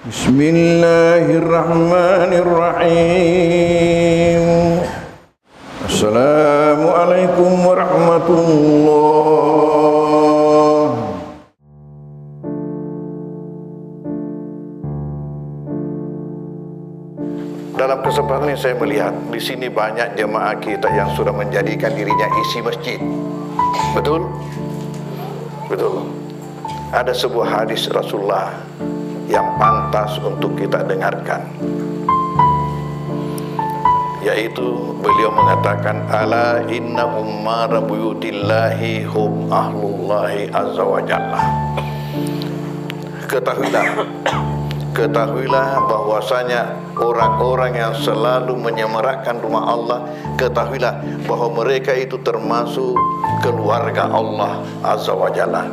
Bismillahirrahmanirrahim. Assalamualaikum warahmatullahi. Dalam kesempatan ini saya melihat di sini banyak jemaah kita yang sudah menjadikan dirinya isi masjid. Betul? Betul. Ada sebuah hadis Rasulullah yang pantas untuk kita dengarkan, yaitu beliau mengatakan, ala inna ummara buyutillahi hum ahlullahi azza wa jalla. Ketahuilah bahwasanya orang-orang yang selalu menyemarakan rumah Allah, ketahuilah bahwa mereka itu termasuk keluarga Allah azza wa jalla,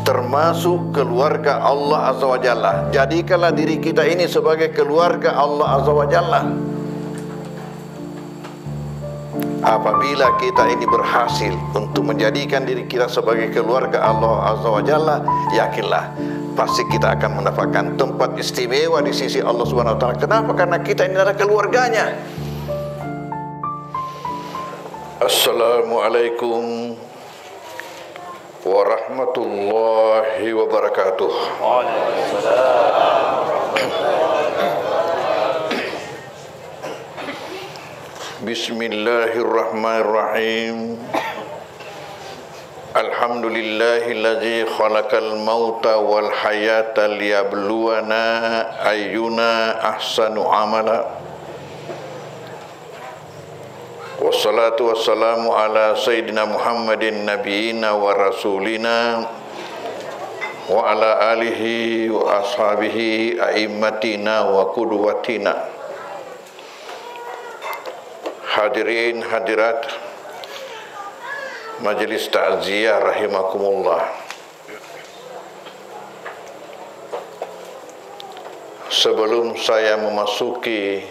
termasuk keluarga Allah azza wa jalla. Jadikanlah diri kita ini sebagai keluarga Allah azza wa jalla. Apabila kita ini berhasil untuk menjadikan diri kita sebagai keluarga Allah azza wa jalla, yakinlah pasti kita akan mendapatkan tempat istimewa di sisi Allah Subhanahu wa taala. Kenapa? Karena kita ini adalah keluarganya. Assalamualaikum warahmatullahi wabarakatuh. Bismillahirrahmanirrahim. Alhamdulillahilladzi khalaqal mauta wal hayata liyabluwana ayyuna ahsanu amala. Wassalatu wassalamu ala sayyidina Muhammadin nabiyina wa rasulina wa ala alihi wa ashabihi a'immatina wa qudwatina. Hadirin hadirat Majelis Ta'ziyah rahimakumullah. Sebelum saya memasuki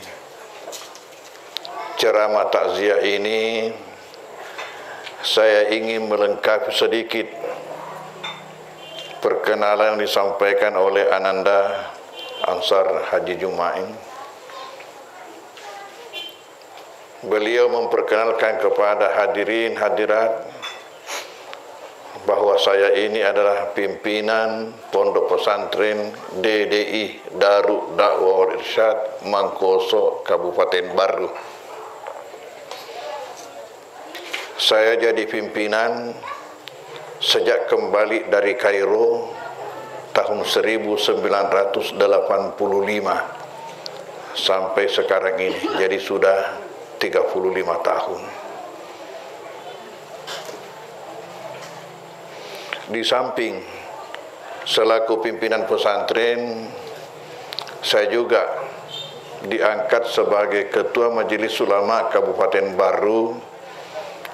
ceramah takziah ini, saya ingin melengkapi sedikit perkenalan yang disampaikan oleh Ananda Ansar Haji Jumain. Beliau memperkenalkan kepada hadirin hadirat bahwa saya ini adalah pimpinan Pondok Pesantren DDI Darul Dakwah wal Irsyad Mangkoso, Kabupaten Baru. Saya jadi pimpinan sejak kembali dari Kairo tahun 1985 sampai sekarang ini, jadi sudah 35 tahun. Di samping selaku pimpinan pesantren, saya juga diangkat sebagai Ketua Majelis Ulama Kabupaten Baru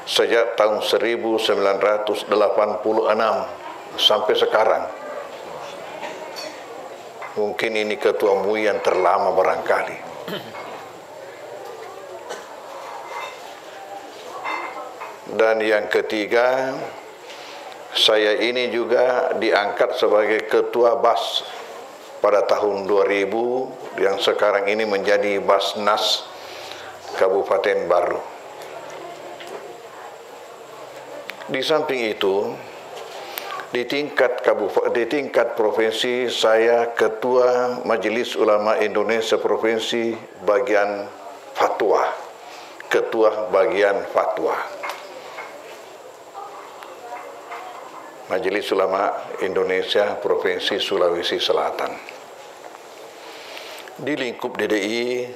sejak tahun 1986 sampai sekarang. Mungkin ini ketua MUI yang terlama barangkali. Dan yang ketiga, saya ini juga diangkat sebagai Ketua BAS pada tahun 2000, yang sekarang ini menjadi Basnas Kabupaten Baru. Di samping itu, di tingkat provinsi, saya Ketua Majelis Ulama Indonesia Provinsi bagian fatwa, Ketua bagian fatwa Majelis Ulama Indonesia Provinsi Sulawesi Selatan. Di lingkup DDI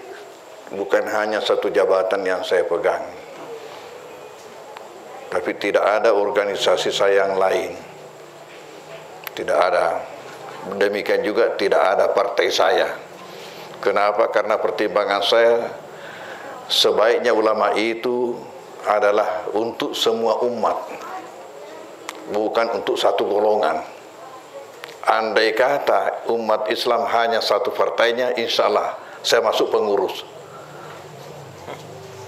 bukan hanya satu jabatan yang saya pegang, tapi tidak ada organisasi saya yang lain. Tidak ada. Demikian juga tidak ada partai saya. Kenapa? Karena pertimbangan saya, sebaiknya ulama itu adalah untuk semua umat, bukan untuk satu golongan. Andai kata umat Islam hanya satu partainya, insya Allah saya masuk pengurus.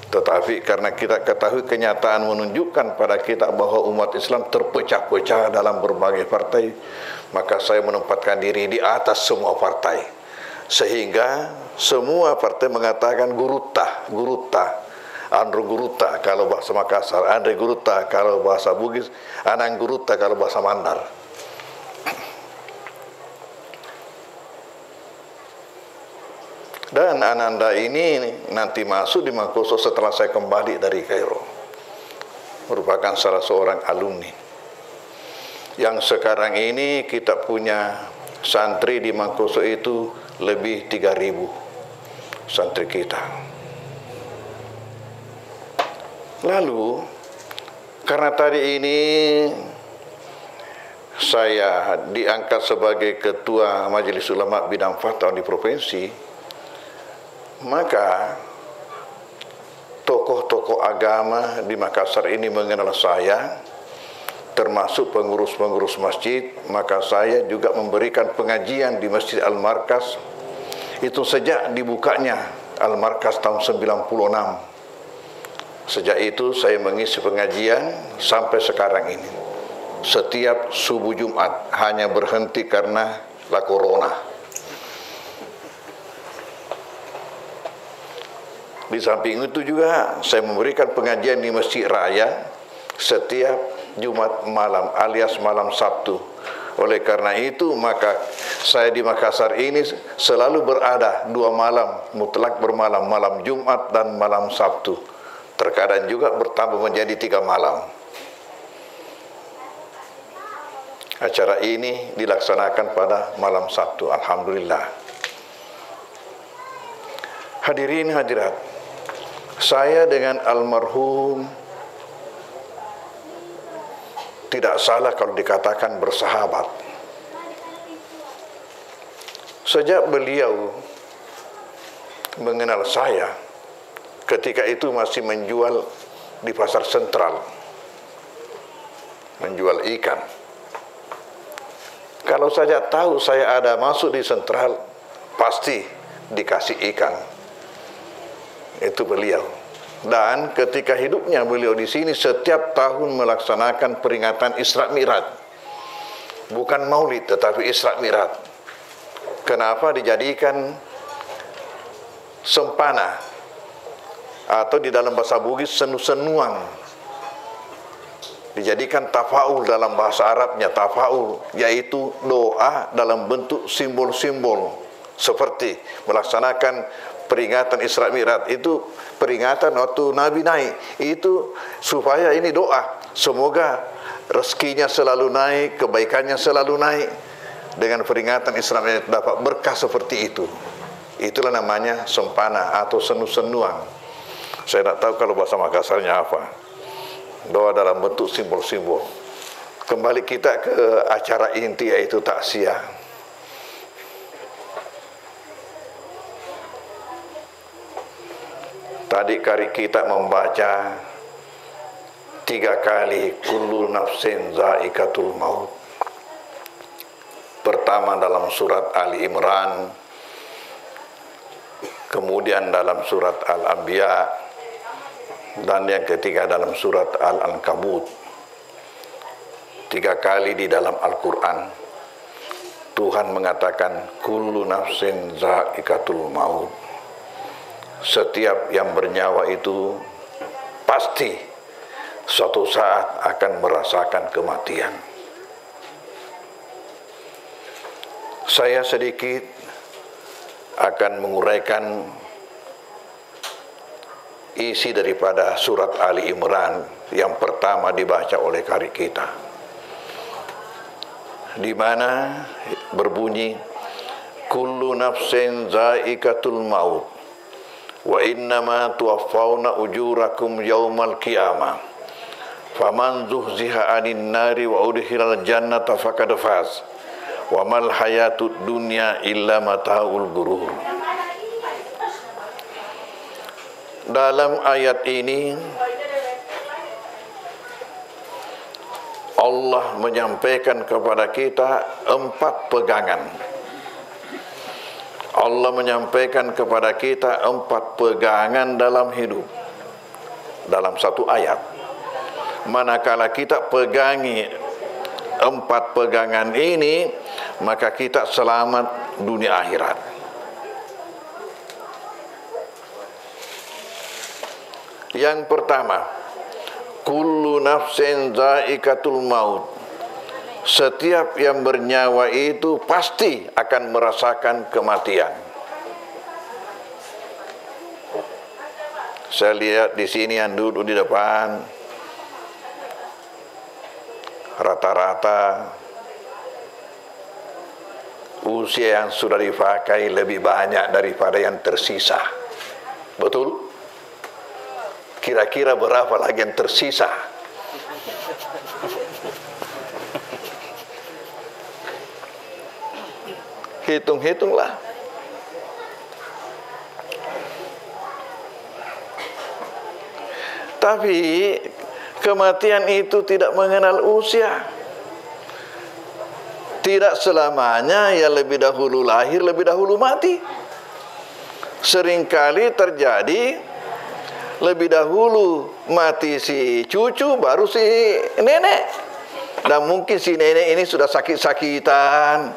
Tetapi karena kita ketahui kenyataan menunjukkan pada kita bahwa umat Islam terpecah-pecah dalam berbagai partai, maka saya menempatkan diri di atas semua partai. Sehingga semua partai mengatakan guruta, guruta, Andro guruta kalau bahasa Makassar, Andre guruta kalau bahasa Bugis, Anang guruta kalau bahasa Mandar. Dan Ananda ini nanti masuk di Mangkoso setelah saya kembali dari Kairo. Merupakan salah seorang alumni. Yang sekarang ini kita punya santri di Mangkoso itu lebih 3.000 santri kita. Lalu karena tadi ini saya diangkat sebagai ketua Majelis Ulama Bidang Fatwa di provinsi, maka tokoh-tokoh agama di Makassar ini mengenal saya, termasuk pengurus-pengurus masjid. Maka saya juga memberikan pengajian di Masjid Al-Markas itu sejak dibukanya Al-Markas tahun 96. Sejak itu saya mengisi pengajian sampai sekarang ini, setiap subuh Jumat, hanya berhenti karena la corona. Di samping itu juga saya memberikan pengajian di Masjid Raya setiap Jumat malam alias malam Sabtu. Oleh karena itu maka saya di Makassar ini selalu berada 2 malam, mutlak bermalam, malam Jumat dan malam Sabtu. Terkadang juga bertambah menjadi 3 malam. Acara ini dilaksanakan pada malam Sabtu, alhamdulillah. Hadirin hadirat, saya dengan almarhum tidak salah kalau dikatakan bersahabat. Sejak beliau mengenal saya, ketika itu masih menjual di pasar sentral, menjual ikan. Kalau saja tahu saya ada masuk di sentral, pasti dikasih ikan. Itu beliau. Dan ketika hidupnya beliau di sini setiap tahun melaksanakan peringatan Isra Mi'raj. Bukan Maulid tetapi Isra Mi'raj. Kenapa dijadikan sempana atau di dalam bahasa Bugis senu-senuang. Dijadikan tafaul dalam bahasa Arabnya, tafaul yaitu doa dalam bentuk simbol-simbol seperti melaksanakan peringatan Isra Mi'raj. Itu peringatan waktu Nabi naik, itu supaya ini doa semoga rezekinya selalu naik, kebaikannya selalu naik. Dengan peringatan Isra Mi'raj dapat berkah seperti itu. Itulah namanya sempana atau senu-senuang. Saya tak tahu kalau bahasa Makassarnya apa. Doa dalam bentuk simbol-simbol. Kembali kita ke acara inti yaitu takziah. Tadi kali kita membaca 3 kali kullu nafsin za'iqatul maut. Pertama dalam surat Ali Imran, kemudian dalam surat Al-Anbiya, dan yang ketiga dalam surat Al-Ankabut. 3 kali di dalam Al-Quran Tuhan mengatakan kullu nafsin za'iqatul maut. Setiap yang bernyawa itu pasti suatu saat akan merasakan kematian. Saya sedikit akan menguraikan isi daripada surat Ali Imran yang pertama dibaca oleh kari kita, di mana berbunyi kullu nafsin za'iqatul maut wa innama tuwaffawna ujurakum yaumal qiyamah faman zuhziha 'anil nari wa udkhilal jannata faqad faz wa mal hayatud dunya illa mataul ghurur. Dalam ayat ini Allah menyampaikan kepada kita 4 pegangan. Allah menyampaikan kepada kita 4 pegangan dalam hidup dalam satu ayat. Manakala kita pegangi 4 pegangan ini, maka kita selamat dunia akhirat. Yang pertama, kullu nafsin za'iqatul maut. Setiap yang bernyawa itu pasti akan merasakan kematian. Saya lihat di sini yang duduk di depan, rata-rata usia yang sudah dipakai lebih banyak daripada yang tersisa. Betul? Kira-kira berapa lagi yang tersisa? Hitung-hitunglah. Tapi kematian itu tidak mengenal usia. Tidak selamanya yang lebih dahulu lahir, lebih dahulu mati. Seringkali terjadi lebih dahulu mati si cucu, baru si nenek. Dan mungkin si nenek ini sudah sakit-sakitan.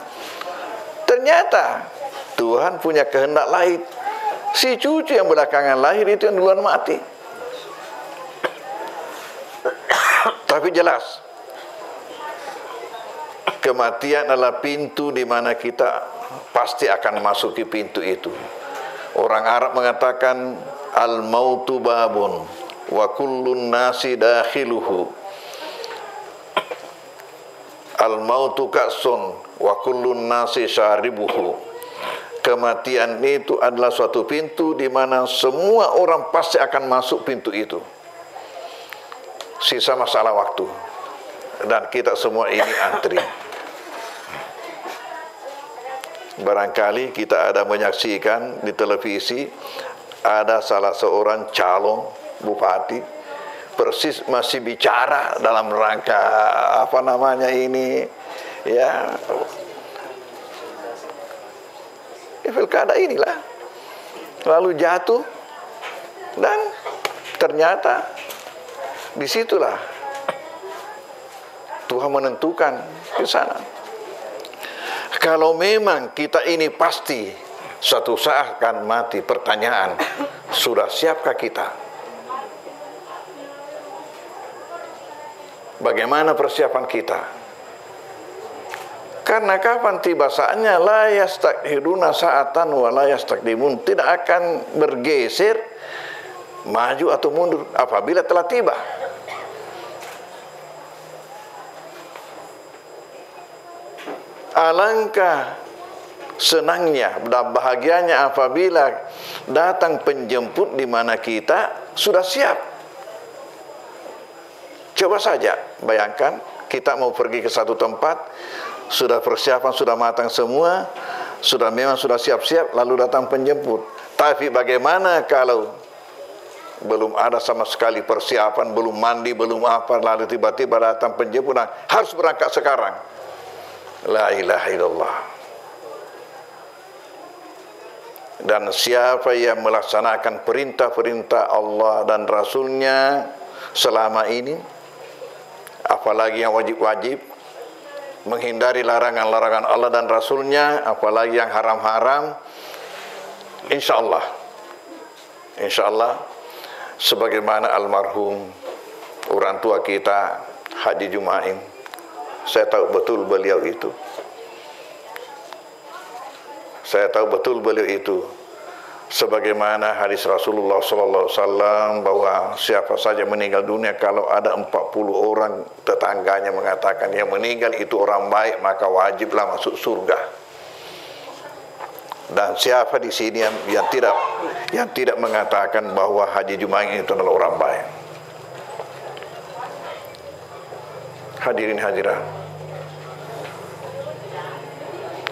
Ternyata Tuhan punya kehendak lain. Si cucu yang belakangan lahir itu yang duluan mati. Tapi jelas, kematian adalah pintu di mana kita pasti akan masuki pintu itu. Orang Arab mengatakan al-mautu babun wa kullun nasi dakhiluhu. Al-mautu ka'sun wa kullun nasi syaribuhu. Kematian itu adalah suatu pintu di mana semua orang pasti akan masuk pintu itu. Sisa masalah waktu. Dan kita semua ini antri. Barangkali kita ada menyaksikan di televisi, ada salah seorang calon bupati persis masih bicara dalam rangka apa namanya ini, ya, pilkada inilah, lalu jatuh dan ternyata disitulah Tuhan menentukan ke sana. Kalau memang kita ini pasti suatu saat akan mati, pertanyaan, sudah siapkah kita? Bagaimana persiapan kita? Karena kapan tiba saatnya, la yastakhiruna sa'atan wa la yastakdimun, tidak akan bergeser maju atau mundur apabila telah tiba. Alangkah senangnya dan bahagianya apabila datang penjemput di mana kita sudah siap. Coba saja bayangkan, kita mau pergi ke satu tempat, sudah persiapan, sudah matang semua, memang sudah siap-siap, lalu datang penjemput. Tapi bagaimana kalau belum ada sama sekali persiapan, belum mandi, belum apa, lalu tiba-tiba datang penjemput, nah, harus berangkat sekarang. La ilaha illallah. Dan siapa yang melaksanakan perintah-perintah Allah dan Rasulnya selama ini, apalagi yang wajib-wajib, menghindari larangan-larangan Allah dan Rasulnya, apalagi yang haram-haram, insya Allah, sebagaimana almarhum orang tua kita Haji Jumaim, saya tahu betul beliau itu. Sebagaimana hadis Rasulullah SAW bahwa siapa saja meninggal dunia, kalau ada 40 orang tetangganya mengatakan yang meninggal itu orang baik, maka wajiblah masuk surga. Dan siapa di sini yang tidak mengatakan bahwa Haji Jumaim itu adalah orang baik? Hadirin hadirat,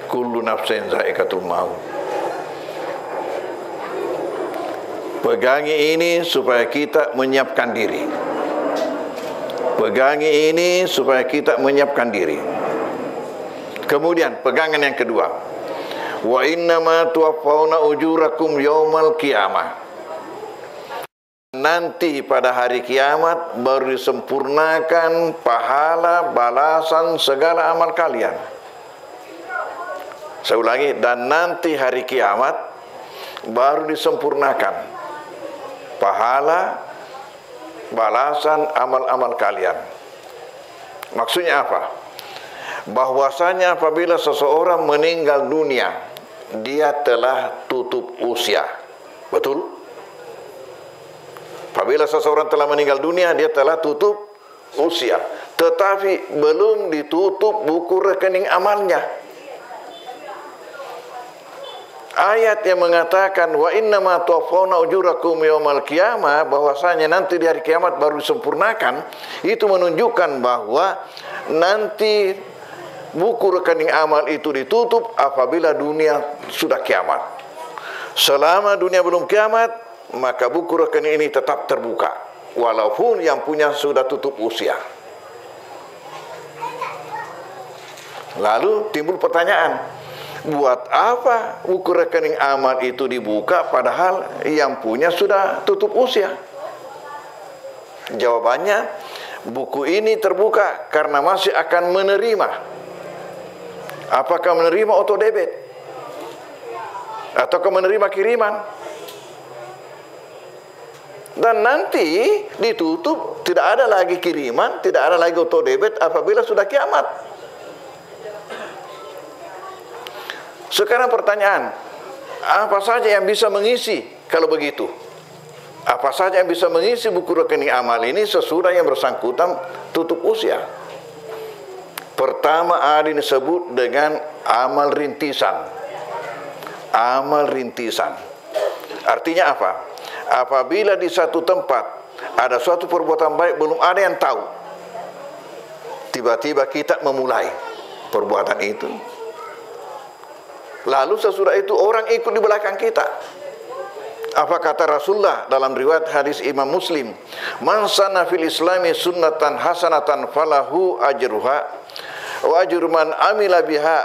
kullu nafsin za'iqatul maut. Pegangi ini supaya kita menyiapkan diri. Pegangi ini supaya kita menyiapkan diri. Kemudian pegangan yang kedua, wa innama tuwaffawna ujurakum yaumal qiyamah. Nanti pada hari kiamat baru disempurnakan pahala balasan segala amal kalian. Saya ulangi, dan nanti hari kiamat baru disempurnakan pahala balasan amal-amal kalian. Maksudnya apa? Bahwasanya apabila seseorang meninggal dunia, dia telah tutup usia. Betul? Apabila seseorang telah meninggal dunia, dia telah tutup usia. Tetapi belum ditutup buku rekening amalnya. Ayat yang mengatakan wa innama tuwaffawna ujurakum yaumal qiyamah, bahwasanya nanti di hari kiamat baru disempurnakan, itu menunjukkan bahwa nanti buku rekening amal itu ditutup apabila dunia sudah kiamat. Selama dunia belum kiamat, maka buku rekening ini tetap terbuka, walaupun yang punya sudah tutup usia. Lalu timbul pertanyaan, buat apa buku rekening amal itu dibuka padahal yang punya sudah tutup usia? Jawabannya, buku ini terbuka karena masih akan menerima. Apakah menerima auto debit? Ataukah menerima kiriman? Dan nanti ditutup, tidak ada lagi kiriman, tidak ada lagi auto debit apabila sudah kiamat. Sekarang pertanyaan, apa saja yang bisa mengisi kalau begitu? Apa saja yang bisa mengisi buku rekening amal ini sesudah yang bersangkutan tutup usia? Pertama ada yang disebut dengan amal rintisan. Amal rintisan. Artinya apa? Apabila di satu tempat ada suatu perbuatan baik belum ada yang tahu, tiba-tiba kita memulai perbuatan itu. Lalu sesudah itu orang ikut di belakang kita. Apa kata Rasulullah dalam riwayat hadis Imam Muslim? Man sanna fil islami sunnatan hasanatan falahu ajruha wa ajru man amila biha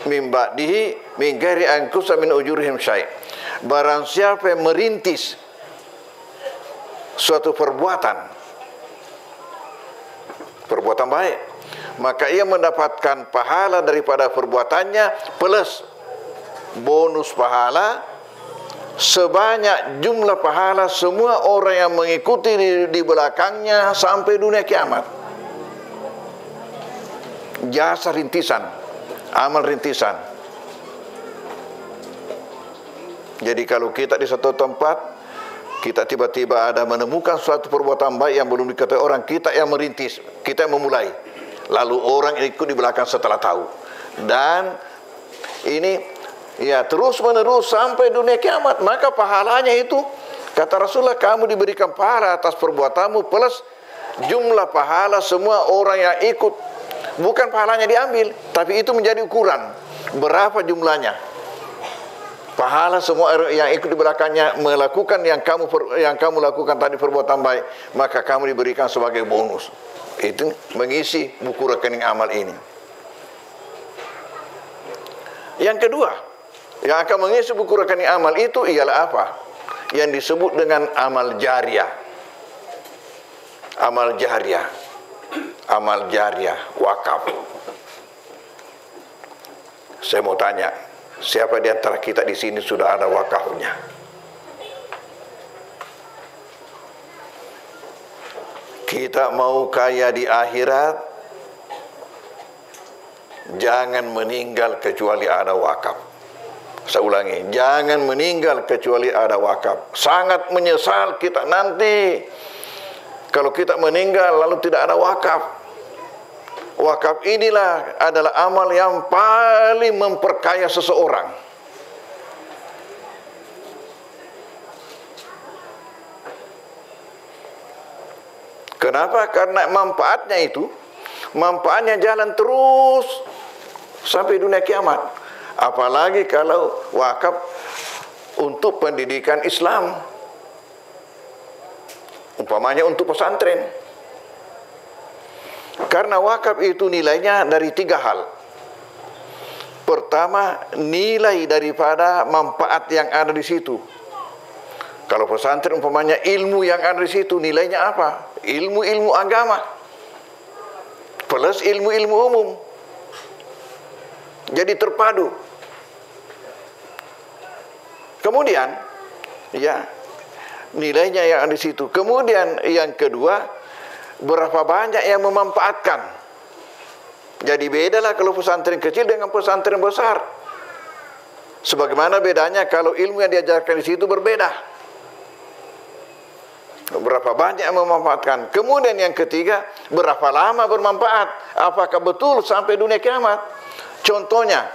min ba'dihi min ghairi an kusa min ujurihim syai'. Barang siapa yang merintis suatu perbuatan baik, maka ia mendapatkan pahala daripada perbuatannya plus bonus pahala sebanyak jumlah pahala semua orang yang mengikuti di belakangnya sampai dunia kiamat. Jasa rintisan, amal rintisan. Jadi kalau kita di satu tempat, kita tiba-tiba ada menemukan suatu perbuatan baik yang belum diketahui orang, kita yang merintis, kita yang memulai. Lalu orang ikut di belakang setelah tahu. Dan ini ya terus menerus sampai dunia kiamat. Maka pahalanya itu, kata Rasulullah, kamu diberikan pahala atas perbuatanmu plus jumlah pahala semua orang yang ikut. Bukan pahalanya diambil, tapi itu menjadi ukuran berapa jumlahnya. Pahala semua yang ikut di belakangnya melakukan yang kamu lakukan tadi perbuatan baik, maka kamu diberikan sebagai bonus. Itu mengisi buku rekening amal ini. Yang kedua, yang akan mengisi buku rekening amal itu ialah apa? Yang disebut dengan amal jariah. Amal jariah. Amal jariah, wakaf. Saya mau tanya, siapa di antara kita di sini sudah ada wakafnya? Kita mau kaya di akhirat, jangan meninggal kecuali ada wakaf. Saya ulangi, jangan meninggal kecuali ada wakaf. Sangat menyesal kita nanti kalau kita meninggal lalu tidak ada wakaf. Wakaf inilah adalah amal yang paling memperkaya seseorang. Kenapa? Karena manfaatnya jalan terus sampai dunia kiamat. Apalagi kalau wakaf untuk pendidikan Islam, umpamanya untuk pesantren. Karena wakaf itu nilainya dari 3 hal. Pertama, nilai daripada manfaat yang ada di situ. Kalau pesantren umpamanya ilmu yang ada di situ, nilainya apa? Ilmu-ilmu agama plus ilmu-ilmu umum. Jadi terpadu. Kemudian, ya, nilainya yang ada di situ. Kemudian yang kedua, berapa banyak yang memanfaatkan. Jadi bedalah kalau pesantren kecil dengan pesantren besar. Sebagaimana bedanya kalau ilmu yang diajarkan di situ berbeda. Berapa banyak yang memanfaatkan. Kemudian yang ketiga, berapa lama bermanfaat. Apakah betul sampai dunia kiamat? Contohnya,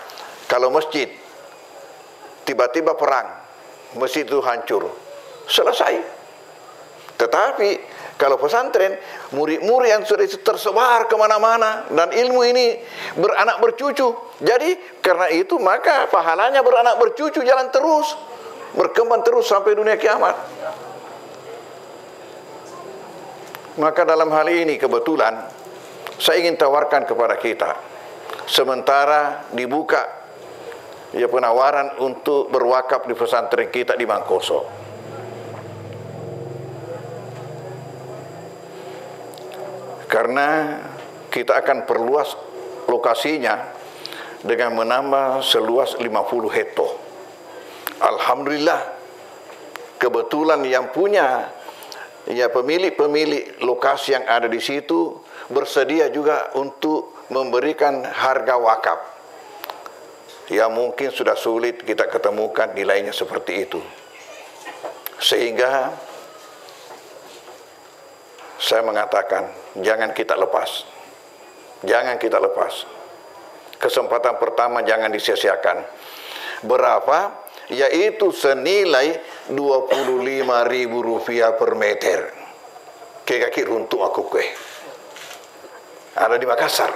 kalau masjid tiba-tiba perang, masjid itu hancur, selesai. Tetapi kalau pesantren, murid-murid yang sudah tersebar kemana-mana, dan ilmu ini beranak bercucu. Jadi karena itu maka pahalanya beranak bercucu, jalan terus, berkembang terus sampai dunia kiamat. Maka dalam hal ini kebetulan saya ingin tawarkan kepada kita, sementara dibuka ya penawaran untuk berwakaf di pesantren kita di Mangkoso. Karena kita akan perluas lokasinya dengan menambah seluas 50 hektar. Alhamdulillah, kebetulan yang punya ya pemilik lokasi yang ada di situ bersedia juga untuk memberikan harga wakaf. Ya mungkin sudah sulit kita ketemukan nilainya seperti itu. Sehingga saya mengatakan jangan kita lepas. Jangan kita lepas. Kesempatan pertama jangan disia-siakan. Berapa? Yaitu senilai Rp25.000 per meter. Kaki runtuh aku kue. Ada di Makassar.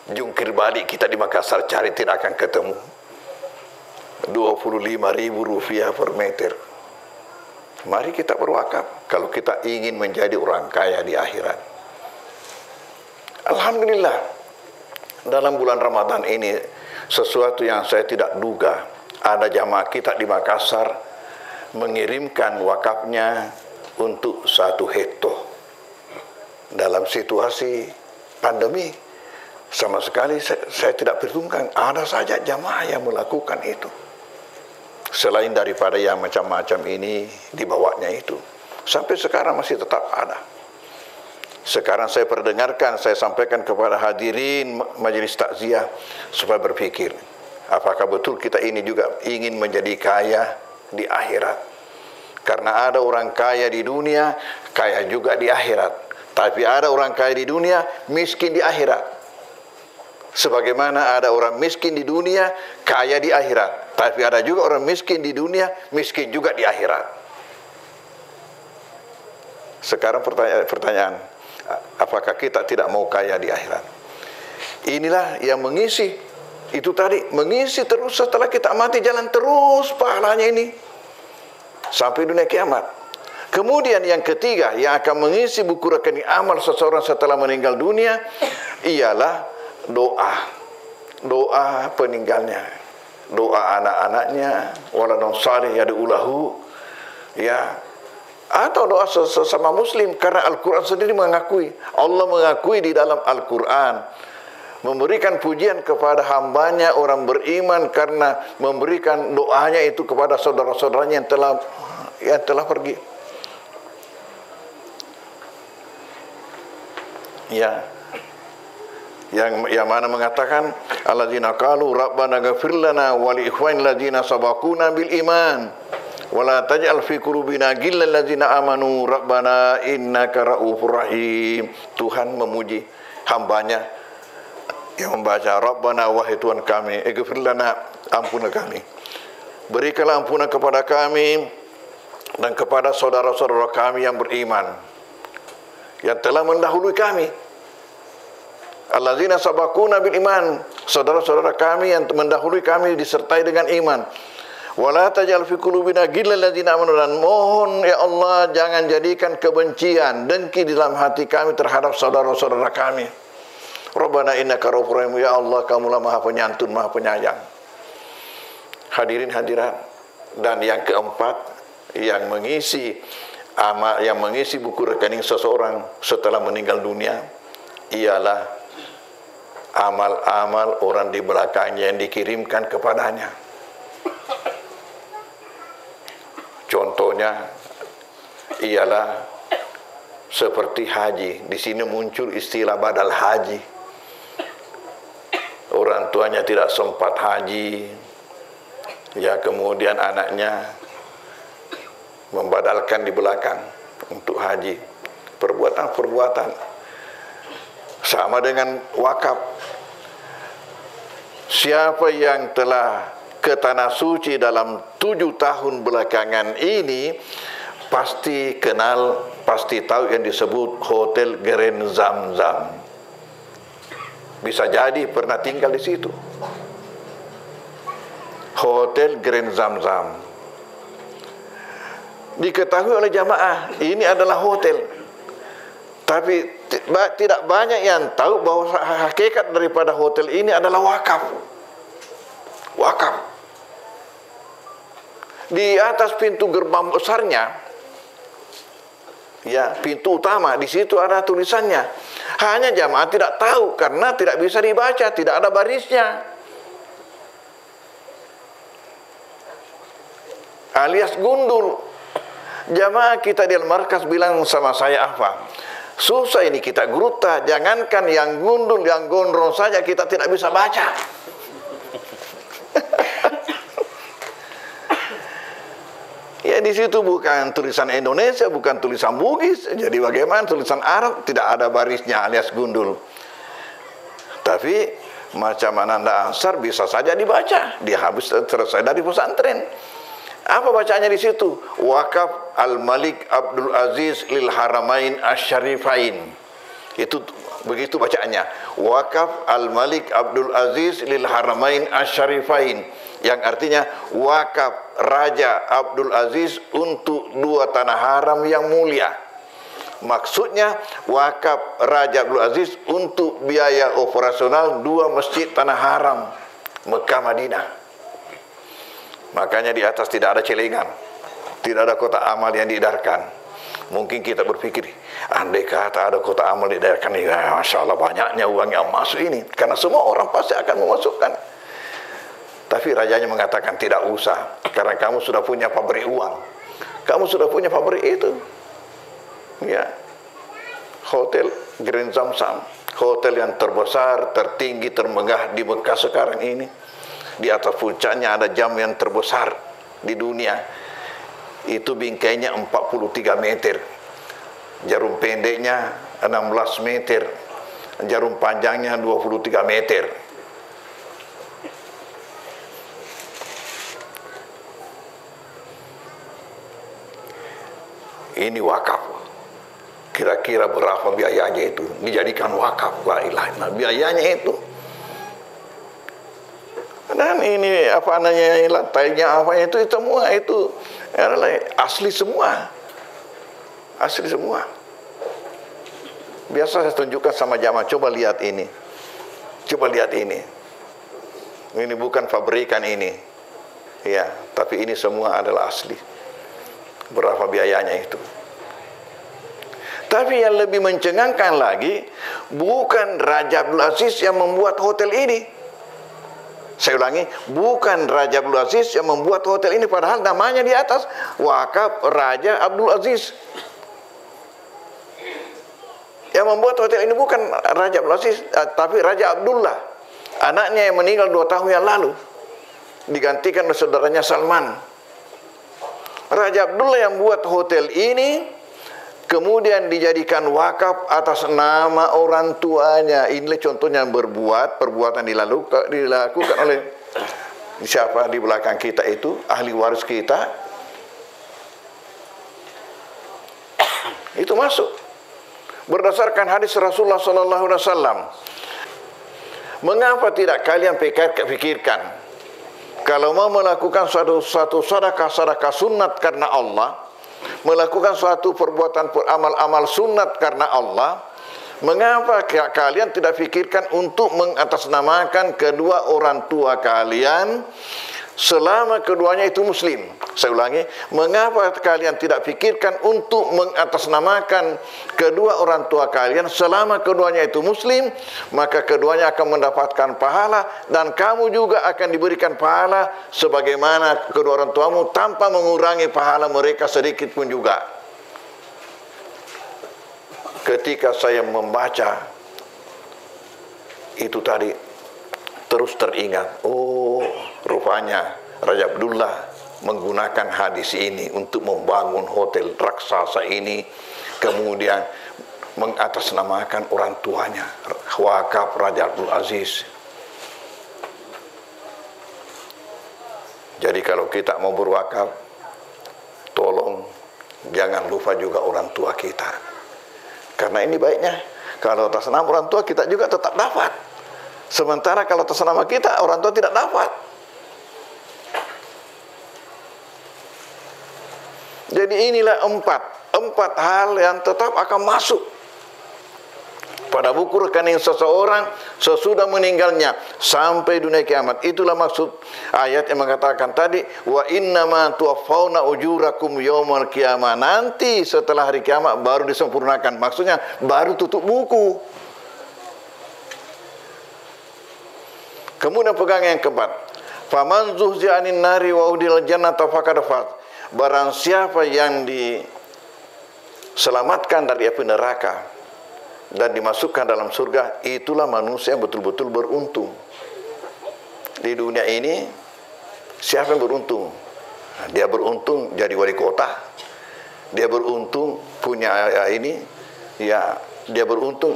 Jungkir balik kita di Makassar cari tidak akan ketemu. Rp25.000 per meter. Mari kita berwakaf kalau kita ingin menjadi orang kaya di akhirat. Alhamdulillah. Dalam bulan Ramadan ini, sesuatu yang saya tidak duga, ada jamaah kita di Makassar mengirimkan wakafnya untuk 1 hektar. Dalam situasi pandemi, sama sekali saya tidak perhitungkan, ada saja jamaah yang melakukan itu. Selain daripada yang macam-macam ini dibawanya itu, sampai sekarang masih tetap ada. Sekarang saya perdengarkan, saya sampaikan kepada hadirin majelis takziah supaya berpikir, apakah betul kita ini juga ingin menjadi kaya di akhirat? Karena ada orang kaya di dunia, kaya juga di akhirat. Tapi ada orang kaya di dunia, miskin di akhirat. Sebagaimana ada orang miskin di dunia, kaya di akhirat. Tapi ada juga orang miskin di dunia, miskin juga di akhirat. Sekarang pertanyaan, apakah kita tidak mau kaya di akhirat? Inilah yang mengisi, itu tadi, mengisi terus setelah kita mati, jalan terus pahalanya ini sampai dunia kiamat. Kemudian yang ketiga yang akan mengisi buku rekening amal seseorang setelah meninggal dunia ialah doa peninggalnya, doa anak-anaknya, waladun salih yad'ulahu, ya, atau doa sesama muslim. Karena Al-Quran sendiri mengakui, Allah mengakui di dalam Al-Quran, memberikan pujian kepada hambanya orang beriman karena memberikan doanya itu kepada saudara-saudaranya yang telah pergi. Ya, yang mana mengatakan alladzina qalu rabbana ghfir lana wa li ikhwanina alladzina sabaquna bil iman wala taj'al fi qulubina ghillal ladzina amanu rabbana innaka raufur rahim. Tuhan memuji hambanya yang membaca Rabbana, wahai Tuhan kami, ighfir lana, ampuni kami, berikanlah ampunan kepada kami dan kepada saudara-saudara kami yang beriman yang telah mendahului kami. Alladzina sabaquna bil iman, saudara-saudara kami yang mendahului kami disertai dengan iman. Wala taj'al fi qulubina ghillal ladzina amanu, dan mohon ya Allah jangan jadikan kebencian, dengki di dalam hati kami terhadap saudara-saudara kami. Rabbana innaka raufur rahim, ya Allah kamulah Maha Penyantun, Maha Penyayang. Hadirin hadirat, dan yang keempat yang mengisi buku rekening seseorang setelah meninggal dunia ialah amal-amal orang di belakangnya yang dikirimkan kepadanya. contohnya ialah seperti haji. Di sini muncul istilah badal haji. Orang tuanya tidak sempat haji, ya kemudian anaknya membadalkan di belakang untuk haji. Perbuatan-perbuatan sama dengan wakaf. Siapa yang telah ke tanah suci dalam 7 tahun belakangan ini pasti kenal, pasti tahu yang disebut Hotel Grand Zamzam. Bisa jadi pernah tinggal di situ. Hotel Grand Zamzam. Diketahui oleh jamaah, ini adalah hotel. Tapi tidak banyak yang tahu bahwa hakikat daripada hotel ini adalah wakaf. Wakaf. Di atas pintu gerbang besarnya, ya, pintu utama, di situ ada tulisannya. Hanya jamaah tidak tahu karena tidak bisa dibaca, tidak ada barisnya. Alias gundul. Jamaah kita di Al-Markas bilang sama saya apa? Susah ini kita geruta, jangankan yang gundul, yang gondrong saja kita tidak bisa baca. Ya di situ bukan tulisan Indonesia, bukan tulisan Bugis. Jadi bagaimana tulisan Arab tidak ada barisnya alias gundul. Tapi macam Ananda Ansar bisa saja dibaca. Dia habis selesai dari pesantren. Apa bacanya di situ? Wakaf Al-Malik Abdul Aziz lil Haramain Asy-Syarifain. Itu begitu bacaannya. Wakaf Al-Malik Abdul Aziz lil Haramain Asy-Syarifain, yang artinya wakaf Raja Abdul Aziz untuk 2 tanah haram yang mulia. Maksudnya wakaf Raja Abdul Aziz untuk biaya operasional 2 masjid tanah haram, Mekah Madinah. Makanya di atas tidak ada celengan, tidak ada kotak amal yang diedarkan. Mungkin kita berpikir, andai kata ada kotak amal diedarkan, ya Masya Allah banyaknya uang yang masuk ini, karena semua orang pasti akan memasukkan. Tapi rajanya mengatakan tidak usah, karena kamu sudah punya pabrik uang, kamu sudah punya pabrik itu. Ya, Hotel Grand Zamzam, hotel yang terbesar, tertinggi, termegah di Mekah sekarang ini. Di atas puncaknya ada jam yang terbesar di dunia. Itu bingkainya 43 meter. Jarum pendeknya 16 meter. Jarum panjangnya 23 meter. Ini wakaf. Kira-kira berapa biayanya itu? Dijadikan wakaf. La ilaha illallah. Biayanya itu. Dan ini apa namanya, lantainya apa itu semua itu adalah asli semua. Asli semua. Biasa saya tunjukkan sama jamaah, coba lihat ini. Coba lihat ini. Ini bukan pabrikan ini. Ya, tapi ini semua adalah asli. Berapa biayanya itu? Tapi yang lebih mencengangkan lagi, bukan Raja Abdul Aziz yang membuat hotel ini. Saya ulangi, bukan Raja Abdul Aziz yang membuat hotel ini, padahal namanya di atas wakaf Raja Abdul Aziz. Yang membuat hotel ini bukan Raja Abdul Aziz, tapi Raja Abdullah, anaknya yang meninggal 2 tahun yang lalu, digantikan oleh saudaranya Salman. Raja Abdullah yang buat hotel ini, kemudian dijadikan wakaf atas nama orang tuanya. Inilah contohnya berbuat, perbuatan dilakukan oleh siapa di belakang kita itu, ahli waris kita. Itu masuk. Berdasarkan hadis Rasulullah SAW. Mengapa tidak kalian pikirkan, kalau mau melakukan suatu sedekah sunnat karena Allah, melakukan suatu perbuatan amal sunnat karena Allah, mengapa kalian tidak pikirkan untuk mengatasnamakan kedua orang tua kalian selama keduanya itu muslim. Saya ulangi, mengapa kalian tidak pikirkan untuk mengatasnamakan kedua orang tua kalian selama keduanya itu muslim, maka keduanya akan mendapatkan pahala dan kamu juga akan diberikan pahala sebagaimana kedua orang tuamu tanpa mengurangi pahala mereka sedikit pun juga. Ketika saya membaca itu tadi, terus teringat, oh rupanya Raja Abdullah menggunakan hadis ini untuk membangun hotel raksasa ini, kemudian mengatasnamakan orang tuanya, wakaf Raja Abdul Aziz. Jadi kalau kita mau berwakaf, tolong jangan lupa juga orang tua kita, karena ini baiknya kalau atas nama orang tua kita juga tetap dapat. Sementara kalau atas nama kita, orang tua tidak dapat. Jadi inilah empat hal yang tetap akan masuk pada buku rekening seseorang sesudah meninggalnya sampai dunia kiamat. Itulah maksud ayat yang mengatakan tadi, wa innama tuwaffawna ujurakum yaumal qiyamah. Nanti setelah hari kiamat baru disempurnakan. Maksudnya baru tutup buku. Kemudian pegang yang keempat, faman zuhzi'a 'anil nari wa udkhilal jannata faqad faz. Barang siapa yang diselamatkan dari api neraka dan dimasukkan dalam surga, itulah manusia yang betul-betul beruntung. Di dunia ini siapa yang beruntung? Dia beruntung jadi wali kota, dia beruntung punya ini, ya dia beruntung.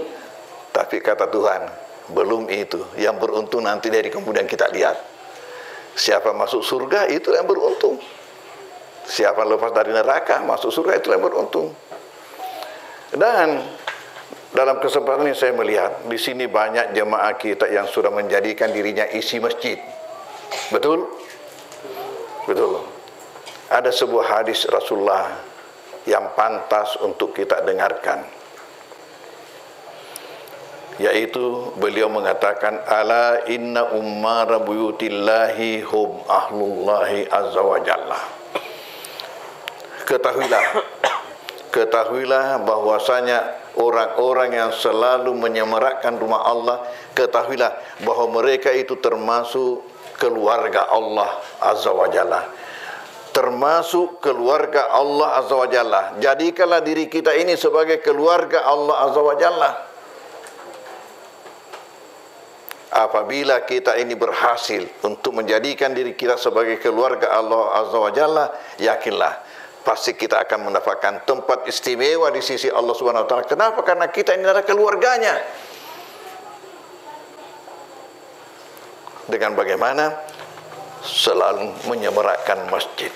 Tapi kata Tuhan, belum itu. Yang beruntung nanti dari kemudian kita lihat. Siapa masuk surga, itu yang beruntung. Siapa lepas dari neraka, masuk surga, itu yang beruntung. Dan dalam kesempatan ini saya melihat di sini banyak jemaah kita yang sudah menjadikan dirinya isi masjid. Betul? Betul. Ada sebuah hadis Rasulullah yang pantas untuk kita dengarkan, yaitu beliau mengatakan, ala inna ummara buyutillahi hum ahlullahi azza wa jalla. Ketahuilah bahwasanya orang-orang yang selalu menyemarakkan rumah Allah, ketahuilah bahwa mereka itu termasuk keluarga Allah azza wa jalla. Termasuk keluarga Allah azza wa jalla. Jadikanlah diri kita ini sebagai keluarga Allah azza wa jalla. Apabila kita ini berhasil untuk menjadikan diri kita sebagai keluarga Allah azza wa jalla, yakinlah pasti kita akan mendapatkan tempat istimewa di sisi Allah Subhanahu wa taala. Kenapa? Karena kita ini adalah keluarganya. Dengan bagaimana? Selalu menyemarakkan masjid.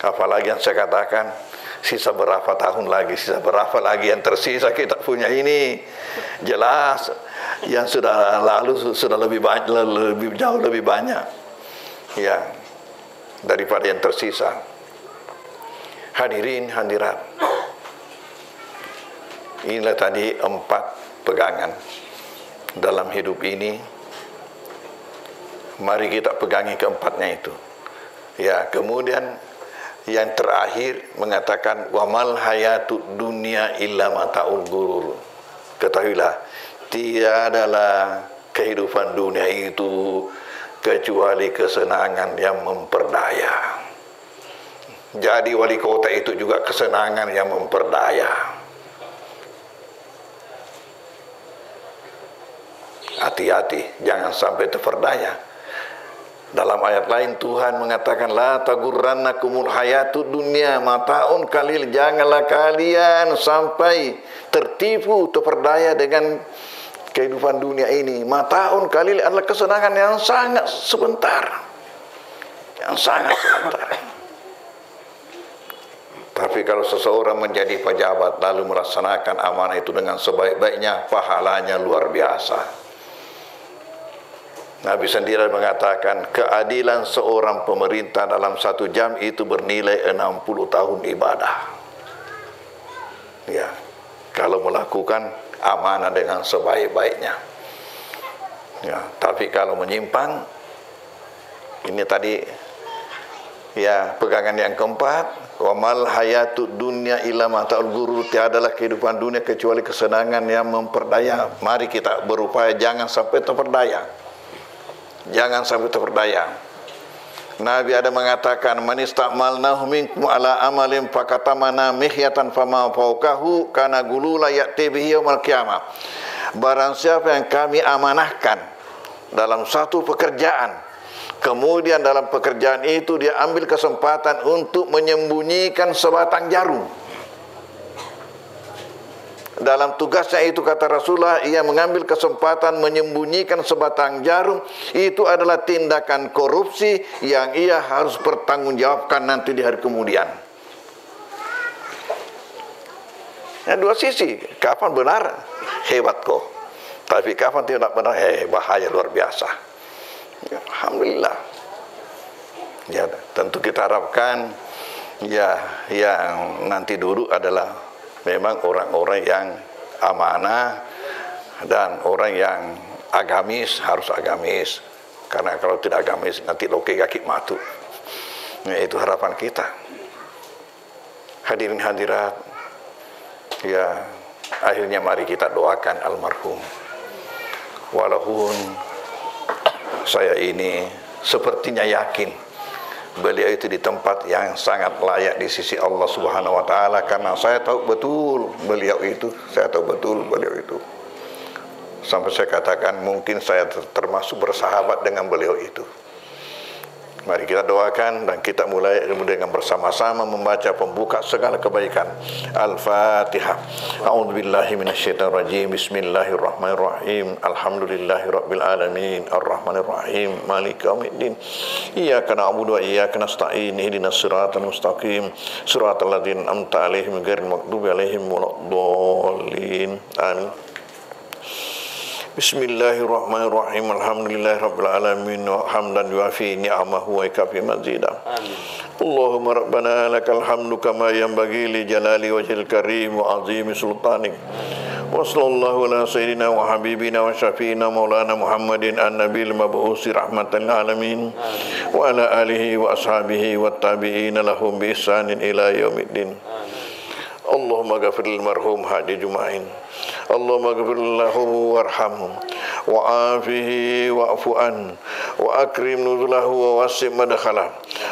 Apalagi yang saya katakan, sisa berapa tahun lagi, sisa berapa lagi yang tersisa kita punya ini. Jelas yang sudah lalu sudah lebih banyak, jauh lebih banyak ya daripada yang tersisa. Hadirin hadirat, inilah tadi 4 pegangan dalam hidup ini. Mari kita pegangi keempatnya itu. Ya, kemudian yang terakhir mengatakan wamal hayatud dunya illa mataul ghurur. Ketahuilah, tiadalah kehidupan dunia itu kecuali kesenangan yang memperdaya. Jadi wali kota itu juga kesenangan yang memperdaya. Hati-hati, jangan sampai terperdaya. Dalam ayat lain Tuhan mengatakan, la tagurrannakumul hayatud dunya mataun qalil. Janganlah kalian sampai tertipu, terperdaya dengan kehidupan dunia ini. Mataun qalil adalah kesenangan yang sangat sebentar. Yang sangat sebentar. Tapi kalau seseorang menjadi pejabat lalu melaksanakan amanah itu dengan sebaik-baiknya, pahalanya luar biasa. Nabi sendiri mengatakan, keadilan seorang pemerintah dalam 1 jam itu bernilai 60 tahun ibadah. Ya, kalau melakukan amanah dengan sebaik-baiknya. Ya, tapi kalau menyimpang, Ini tadi ya pegangan yang keempat. Wa mal hayatud dunya illa mata'ul ghurur. Tiadalah kehidupan dunia kecuali kesenangan yang memperdaya. Mari kita berupaya jangan sampai terperdaya. Jangan sampai terperdaya. Nabi ada mengatakan, man istamalnahu minkum ala amalin fakatamana mihyatan fama fauqahu kana gulula ya'ti bihi yaumil qiyamah. Barang siapa yang kami amanahkan dalam satu pekerjaan, kemudian dalam pekerjaan itu dia ambil kesempatan untuk menyembunyikan sebatang jarum. Dalam tugasnya itu, kata Rasulullah, ia mengambil kesempatan menyembunyikan sebatang jarum. Itu adalah tindakan korupsi yang ia harus pertanggungjawabkan nanti di hari kemudian. Ya, dua sisi. Kapan benar, hebat kok. Tapi kapan tidak benar, bahaya luar biasa. Ya, alhamdulillah. Ya, tentu kita harapkan ya yang nanti duduk adalah memang orang-orang yang amanah dan orang yang agamis, harus agamis. Karena kalau tidak agamis nanti loke kaki matu. Ya, itu harapan kita. Hadirin hadirat, ya akhirnya mari kita doakan almarhum. Walaupun saya ini sepertinya yakin beliau itu di tempat yang sangat layak di sisi Allah Subhanahu wa taala, karena saya tahu betul beliau itu, sampai saya katakan mungkin saya termasuk bersahabat dengan beliau itu. Mari kita doakan dan kita mulai dengan bersama-sama membaca pembuka segala kebaikan. Al-Fatihah. A'udzubillahi minasyaitonirrajim. Bismillahirrahmanirrahim. Alhamdulillahirabbil alamin. Arrahmanirrahim. Maliki yaumiddin. Iyyaka na'budu wa iyyaka nasta'in. Ihdinas siratal mustaqim. Siratal ladzina an'amta 'alaihim ghairil maghdubi 'alaihim waladdallin. Amin. Bismillahirrahmanirrahim. Alhamdulillahirabbil alamin wa hamdan yuafi ni'amahu wa yakafi mazidah. Amin. Allahumma rabbana lakal hamdu kama yanbaghi li jalali wajhil karim wa azimi sultanik. Wa sallallahu ala sayyidina wa habibina wa syafiina maulana Muhammadin an-nabiyil mab'usi rahmatan lil alamin wa ala alihi wa ashabihi wat tabi'in lahum bi ihsanin ila yaumiddin. Allahumma ghafir lil marhum Hadi Jumain. Allahumma ghafir lahu warhamhu wa afihi wa'fu an wa akrim nuzulahu wa wasi' madkhalah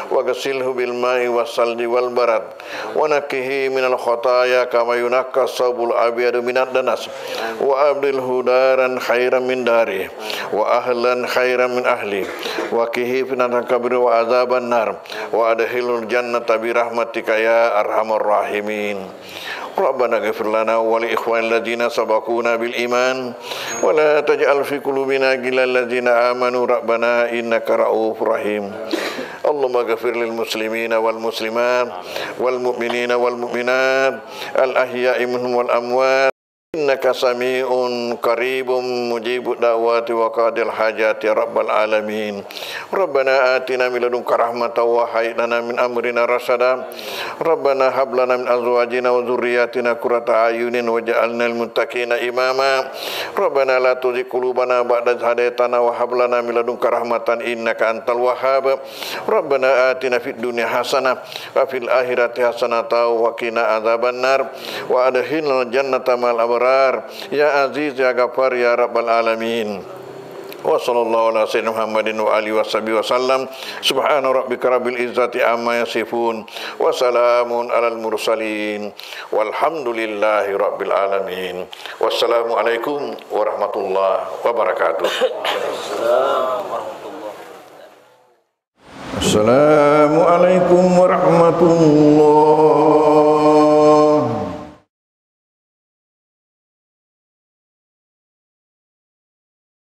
wa ghasilhu bil ma'i wasalji wal barad wa nakkihi minal khataaya kama yunakka sabul abyadu minad danas wa abdilhu daran khairan min dari wa ahlan khairan min ahli wa kihi finatan kabir wa azaban nar wa adkhilul jannata bi rahmatika ya arhamar rahimin. Rabbana ghfir lana wa li ikhwanil ladzina sabaquna bil iman wa la taj'al fi qulubina ghillal ladzina amanu rabbana innaka ra'ufur rahim. Allahumma ghfir lil muslimina wal muslimat wal mu'minina wal mu'minat al ahya'i minhum wal amwat. Innaka sami'un qaribun mujibud da'wati wa qadil hajati ya rabbal alamin. Rabbana atina min ladunka rahmatan wa hayyi lana min amrina rasada. Rabbana hab lana min azwajina wa dhurriyyatina qurrata a'yunin waj'alna lil muttaqina imama. Rabbana la tuzigh qulubana ba'da idh hadaytana wa hab lana min ladunka rahmatan innaka antal wahhab. Rabbana atina fid dunya hasanah wa fil akhirati hasanah wa qina adzabannar wa adkhilna jannata ma'al abrar. Ya Aziz ya Ghaffar ya Rabbal alamin. Wa sallallahu ala sayyidina Muhammadin wa alihi washabihi wasallam. Subhana rabbika rabbil izzati amma yasifun wa salamun alal mursalin walhamdulillahi rabbil alamin. Wassalamu alaikum warahmatullahi wabarakatuh. Assalamualaikum warahmatullahi